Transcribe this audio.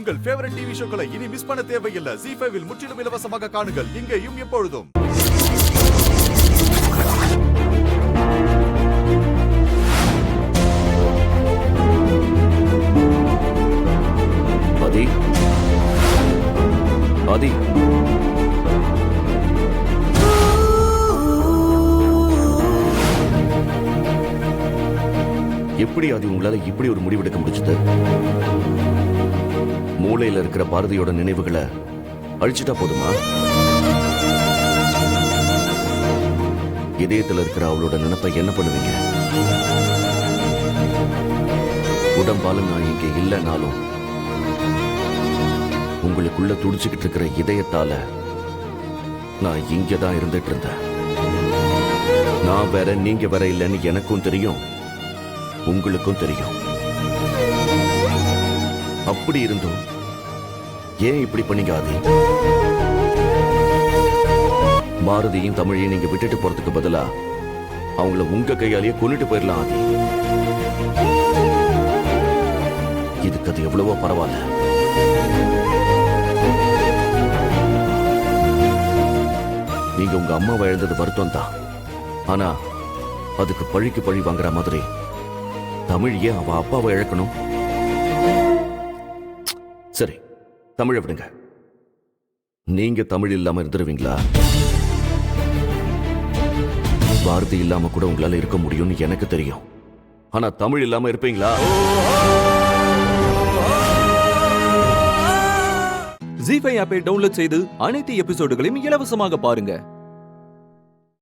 உங்கள் favourite TV ஷோக்களை இனி miss பண்ண தேவையில்லை. ZEE5 இல் முற்றிலும் இலவசமாக காணுங்கள், இங்கேயும் எப்பொழுதும். ஆதி, ஆதி, எப்படி ஆதி உங்களால இப்படி ஒரு முடிவெடுக்க முடிச்சது? மூளையில இருக்கிற பாரதியோட நினைவுகளை அழிச்சிட்டா போதுமா? இதயத்துல இருக்கிற அவளோட நினைப்பை என்ன பண்ணுவீங்க? உடம்பால நான் இங்க இல்லைனாலும் உங்களுக்குள்ள துடிச்சுக்கிட்டு இருக்கிற இதயத்தால நான் இங்கதான் இருந்துட்டு இருந்தேன். நான் வேற நீங்க வேற இல்லைன்னு எனக்கும் தெரியும், உங்களுக்கும் தெரியும். அப்படி இருந்தும் ஏன் இப்படி பண்ணீங்க ஆதி? பாரதியும் தமிழையும் நீங்க விட்டுட்டு போறதுக்கு பதிலா அவங்கள உங்க கையாலேயே கொண்டுட்டு போயிடலாம் ஆதி. இதுக்கு அது எவ்வளவோ பரவாயில்ல. நீங்க உங்க அம்மாவை இழந்தது வருத்தம் தான், ஆனா அதுக்கு பழிக்கு பழி வாங்குற மாதிரி தமிழ் ஏன் அவ அப்பாவை இழக்கணும்? சரி, தமிழை விடுங்க. நீங்க தமிழ் இல்லாம இருந்துருவீங்களா? பாரதி இல்லாம கூட உங்களால இருக்க முடியும்னு எனக்கு தெரியும், ஆனா தமிழ் இல்லாம இருப்பீங்களா? ZEE5 ஆப்பை டவுன்லோட் செய்து அனைத்து எபிசோடுகளையும் இலவசமாக பாருங்க.